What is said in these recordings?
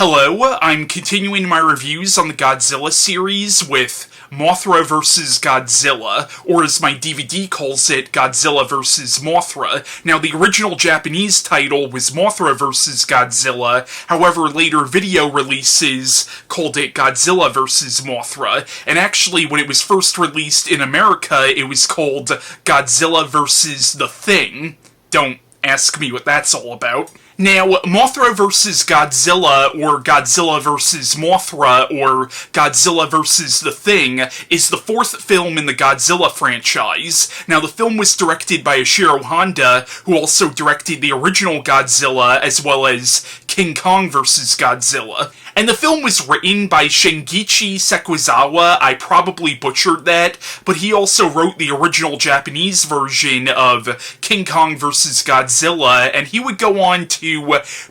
Hello, I'm continuing my reviews on the Godzilla series with Mothra vs. Godzilla, or as my DVD calls it, Godzilla vs. Mothra. Now, the original Japanese title was Mothra vs. Godzilla, however, later video releases called it Godzilla vs. Mothra, and actually, when it was first released in America, it was called Godzilla vs. The Thing. Don't ask me what that's all about. Now, Mothra vs. Godzilla, or Godzilla vs. Mothra, or Godzilla vs. The Thing, is the fourth film in the Godzilla franchise. Now, the film was directed by Ishiro Honda, who also directed the original Godzilla, as well as King Kong vs. Godzilla. And the film was written by Shingichi Sekizawa. I probably butchered that, but he also wrote the original Japanese version of King Kong vs. Godzilla, and he would go on to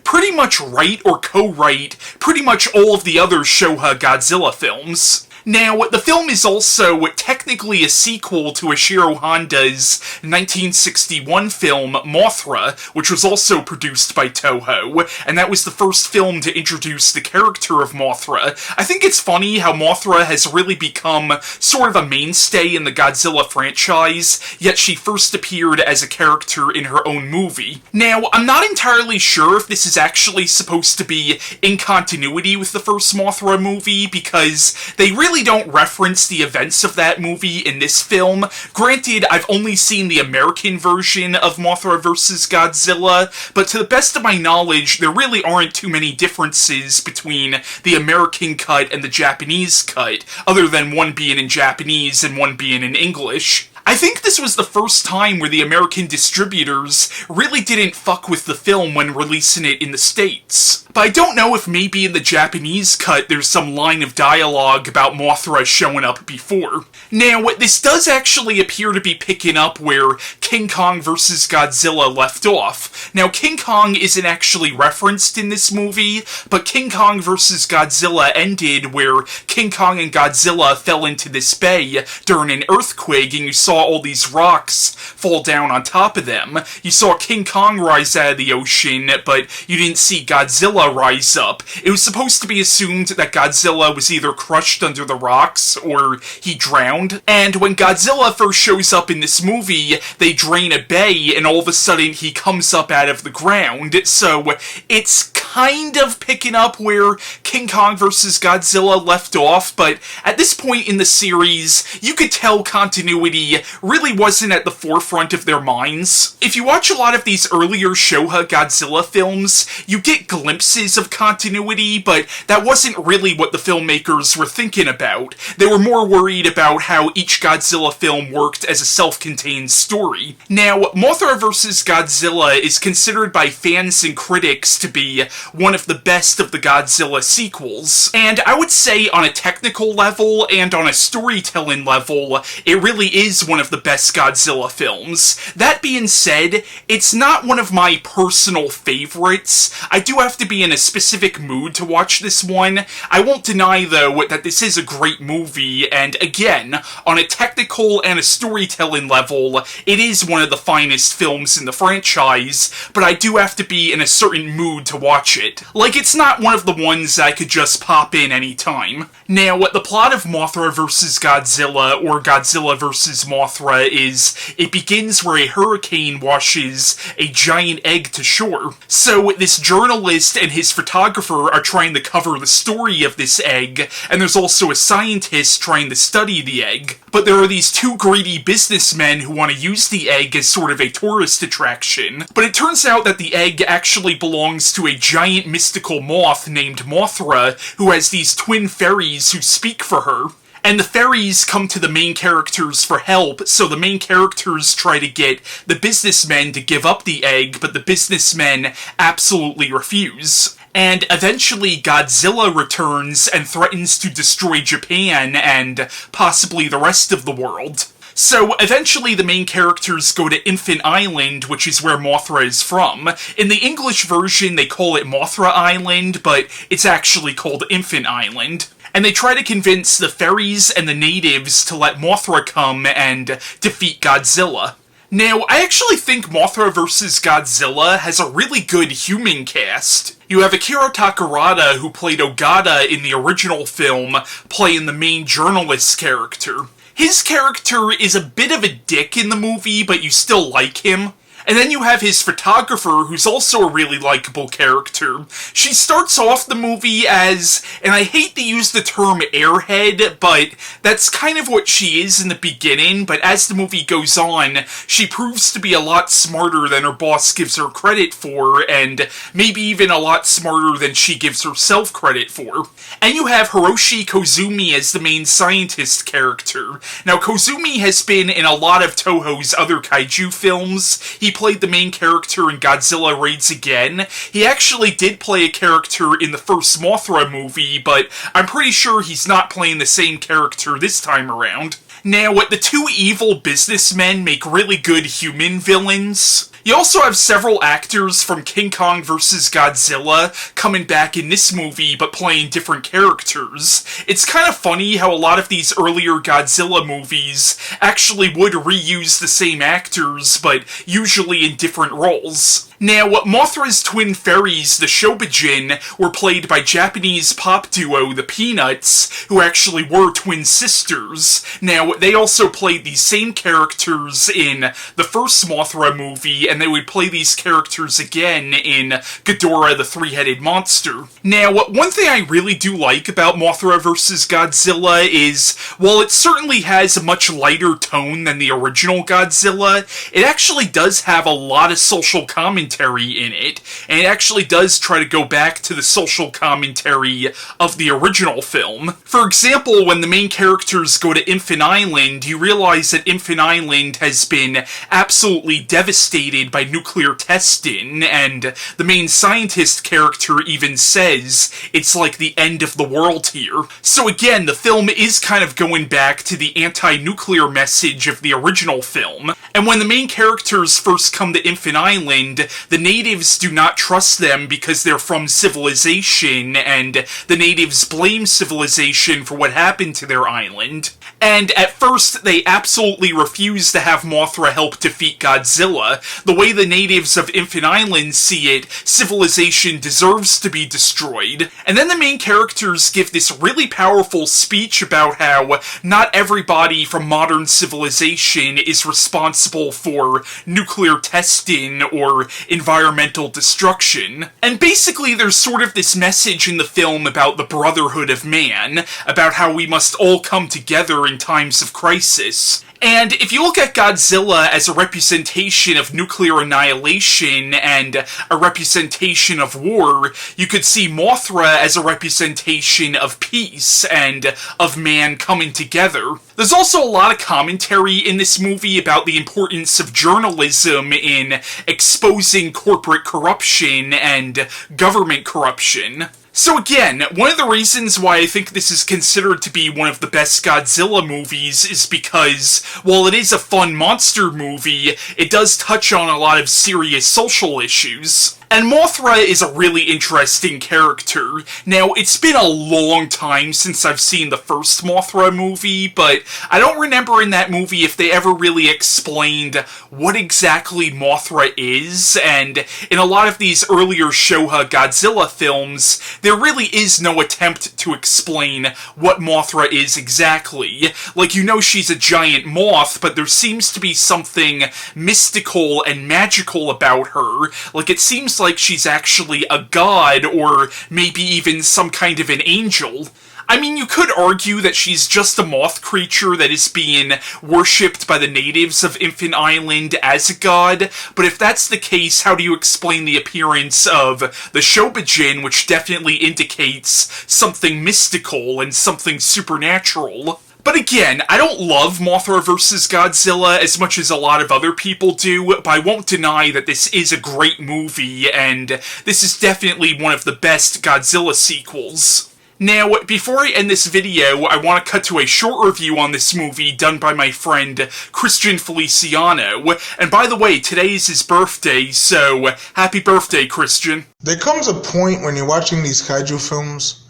pretty much write or co-write pretty much all of the other Showa Godzilla films. Now, the film is also technically a sequel to Ishiro Honda's 1961 film, Mothra, which was also produced by Toho, and that was the first film to introduce the character of Mothra. I think it's funny how Mothra has really become sort of a mainstay in the Godzilla franchise, yet she first appeared as a character in her own movie. Now, I'm not entirely sure if this is actually supposed to be in continuity with the first Mothra movie, because they really don't reference the events of that movie in this film. Granted, I've only seen the American version of Mothra vs. Godzilla, but to the best of my knowledge, there really aren't too many differences between the American cut and the Japanese cut, other than one being in Japanese and one being in English. I think this was the first time where the American distributors really didn't fuck with the film when releasing it in the States. But I don't know if maybe in the Japanese cut there's some line of dialogue about Mothra showing up before. Now, this does actually appear to be picking up where King Kong vs. Godzilla left off. Now, King Kong isn't actually referenced in this movie, but King Kong vs. Godzilla ended where King Kong and Godzilla fell into this bay during an earthquake, and you saw all these rocks fall down on top of them. You saw King Kong rise out of the ocean, but you didn't see Godzilla rise up. It was supposed to be assumed that Godzilla was either crushed under the rocks or he drowned. And when Godzilla first shows up in this movie, they drain a bay and all of a sudden he comes up out of the ground. So it's kind of picking up where King Kong vs. Godzilla left off, but at this point in the series, you could tell continuity really wasn't at the forefront of their minds. If you watch a lot of these earlier Showa Godzilla films, you get glimpses of continuity, but that wasn't really what the filmmakers were thinking about. They were more worried about how each Godzilla film worked as a self-contained story. Now, Mothra vs. Godzilla is considered by fans and critics to be one of the best of the Godzilla sequels, and I would say on a technical level and on a storytelling level, it really is one of the best Godzilla films. That being said, it's not one of my personal favorites. I do have to be in a specific mood to watch this one. I won't deny, though, that this is a great movie, and again, on a technical and a storytelling level, it is one of the finest films in the franchise, but I do have to be in a certain mood to watch it. Like, it's not one of the ones I could just pop in anytime. Now, the plot of Mothra vs. Godzilla, or Godzilla vs. Mothra, is it begins where a hurricane washes a giant egg to shore. So, this journalist and his photographer are trying to cover the story of this egg, and there's also a scientist trying to study the egg. But there are these two greedy businessmen who want to use the egg as sort of a tourist attraction. But it turns out that the egg actually belongs to a giant mystical moth named Mothra, who has these twin fairies who speak for her. And the fairies come to the main characters for help, so the main characters try to get the businessmen to give up the egg, but the businessmen absolutely refuse. And eventually Godzilla returns and threatens to destroy Japan and possibly the rest of the world. So, eventually the main characters go to Infant Island, which is where Mothra is from. In the English version, they call it Mothra Island, but it's actually called Infant Island. And they try to convince the fairies and the natives to let Mothra come and defeat Godzilla. Now, I actually think Mothra vs. Godzilla has a really good human cast. You have Akira Takarada, who played Ogata in the original film, playing the main journalist character. His character is a bit of a dick in the movie, but you still like him. And then you have his photographer, who's also a really likable character. She starts off the movie as, and I hate to use the term airhead, but that's kind of what she is in the beginning, but as the movie goes on, she proves to be a lot smarter than her boss gives her credit for, and maybe even a lot smarter than she gives herself credit for. And you have Hiroshi Koizumi as the main scientist character. Now, Koizumi has been in a lot of Toho's other kaiju films. He played the main character in Godzilla Raids Again. He actually did play a character in the first Mothra movie, but I'm pretty sure he's not playing the same character this time around. Now, the two evil businessmen make really good human villains. You also have several actors from King Kong vs. Godzilla coming back in this movie, but playing different characters. It's kind of funny how a lot of these earlier Godzilla movies actually would reuse the same actors, but usually in different roles. Now, Mothra's twin fairies, the Shobijin, were played by Japanese pop duo the Peanuts, who actually were twin sisters. Now, they also played these same characters in the first Mothra movie, and they would play these characters again in Ghidorah the Three-Headed Monster. Now, one thing I really do like about Mothra vs. Godzilla is, while it certainly has a much lighter tone than the original Godzilla, it actually does have a lot of social commentary in it, and it actually does try to go back to the social commentary of the original film. For example, when the main characters go to Infant Island, you realize that Infant Island has been absolutely devastated by nuclear testing, and the main scientist character even says it's like the end of the world here. So again, the film is kind of going back to the anti-nuclear message of the original film. And when the main characters first come to Infant Island, the natives do not trust them because they're from civilization, and the natives blame civilization for what happened to their island. And at first, they absolutely refuse to have Mothra help defeat Godzilla. The way the natives of Infant Island see it, civilization deserves to be destroyed. And then the main characters give this really powerful speech about how not everybody from modern civilization is responsible for nuclear testing or environmental destruction. And basically, there's sort of this message in the film about the brotherhood of man, about how we must all come together in times of crisis. And if you look at Godzilla as a representation of nuclear annihilation and a representation of war, you could see Mothra as a representation of peace and of man coming together. There's also a lot of commentary in this movie about the importance of journalism in exposing corporate corruption and government corruption. So again, one of the reasons why I think this is considered to be one of the best Godzilla movies is because, while it is a fun monster movie, it does touch on a lot of serious social issues. And Mothra is a really interesting character. Now, it's been a long time since I've seen the first Mothra movie, but I don't remember in that movie if they ever really explained what exactly Mothra is, and in a lot of these earlier Showa Godzilla films, there really is no attempt to explain what Mothra is exactly. Like, you know she's a giant moth, but there seems to be something mystical and magical about her. Like, it seems like she's actually a god, or maybe even some kind of an angel. I mean, you could argue that she's just a moth creature that is being worshipped by the natives of Infant Island as a god, but if that's the case, how do you explain the appearance of the Shobijin, which definitely indicates something mystical and something supernatural? But again, I don't love Mothra vs. Godzilla as much as a lot of other people do, but I won't deny that this is a great movie, and this is definitely one of the best Godzilla sequels. Now, before I end this video, I want to cut to a short review on this movie done by my friend Christian Feliciano. And by the way, today is his birthday, so happy birthday, Christian. There comes a point when you're watching these kaiju films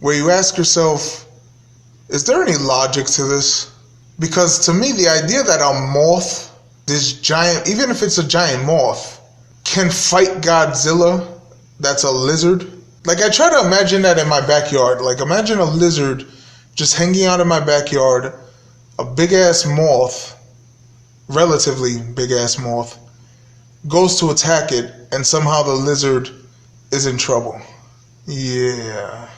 where you ask yourself, is there any logic to this? Because to me, the idea that a moth this giant, even if it's a giant moth, can fight Godzilla that's a lizard. Like, I try to imagine that in my backyard. Like, imagine a lizard just hanging out in my backyard, a big-ass moth, relatively big-ass moth, goes to attack it, and somehow the lizard is in trouble. Yeah.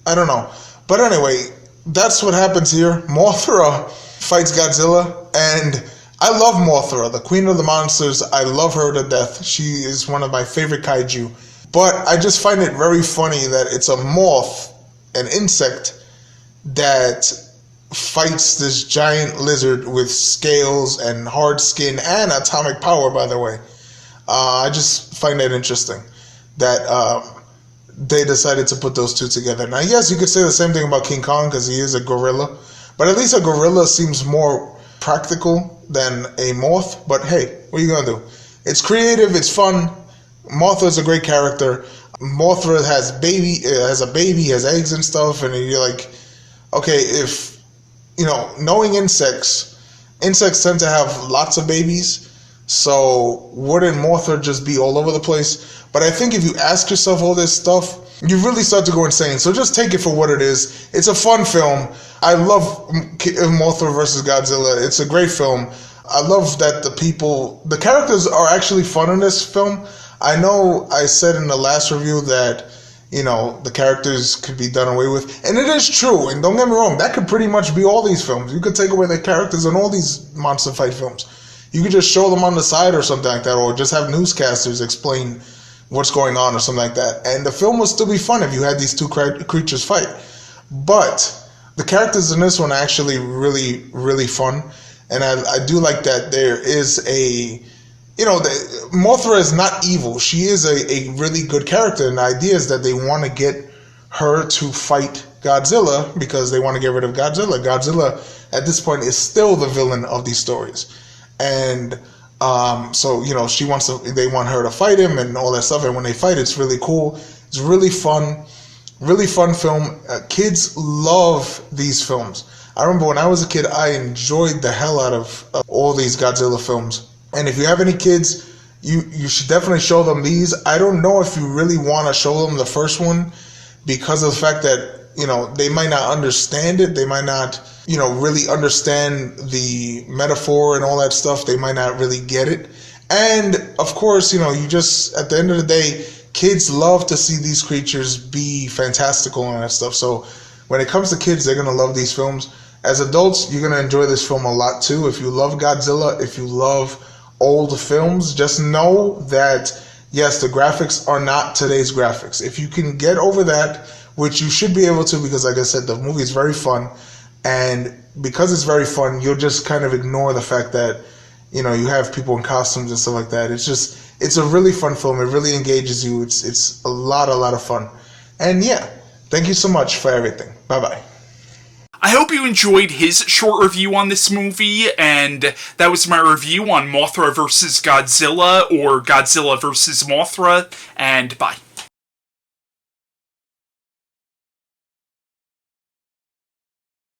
I don't know. But anyway, that's what happens here. Mothra fights Godzilla, and I love Mothra, the queen of the monsters. I love her to death. She is one of my favorite kaiju. But I just find it very funny that it's a moth, an insect, that fights this giant lizard with scales and hard skin and atomic power, by the way. I just find that interesting that they decided to put those two together. Now, yes, you could say the same thing about King Kong because he is a gorilla, but at least a gorilla seems more practical than a moth. But hey, what are you going to do? It's creative, it's fun. Mothra is a great character. Mothra has a baby, has eggs and stuff, and you're like, okay, if, knowing insects tend to have lots of babies, so wouldn't Mothra just be all over the place? But I think if you ask yourself all this stuff, you really start to go insane. So just take it for what it is. It's a fun film. I love Mothra versus Godzilla. It's a great film. I love that the characters are actually fun in this film. I know I said in the last review that, the characters could be done away with. And it is true. And don't get me wrong, that could pretty much be all these films. You could take away the characters in all these monster fight films. You could just show them on the side or something like that, or just have newscasters explain what's going on or something like that. And the film would still be fun if you had these two creatures fight. But the characters in this one are actually really, really fun. And I do like that there is Mothra is not evil. She is a really good character. And the idea is that they want to get her to fight Godzilla because they want to get rid of Godzilla. Godzilla, at this point, is still the villain of these stories. And so, they want her to fight him and all that stuff. And when they fight, it's really cool. It's really fun film. Kids love these films. I remember when I was a kid, I enjoyed the hell out of all these Godzilla films. And if you have any kids, you should definitely show them these. I don't know if you really want to show them the first one because of the fact that, they might not understand it. They might not, really understand the metaphor and all that stuff. They might not really get it. And, of course, you just, at the end of the day, kids love to see these creatures be fantastical and all that stuff. So when it comes to kids, they're going to love these films. As adults, you're going to enjoy this film a lot, too. If you love Godzilla, if you love old films, just know that, yes, the graphics are not today's graphics. If you can get over that, which you should be able to, because like I said, the movie is very fun, and because it's very fun, you'll just kind of ignore the fact that, you have people in costumes and stuff like that. It's a really fun film. It really engages you. It's a lot of fun. And yeah, thank you so much for everything. Bye-bye. I hope you enjoyed his short review on this movie, and that was my review on Mothra vs. Godzilla, or Godzilla vs. Mothra, and bye.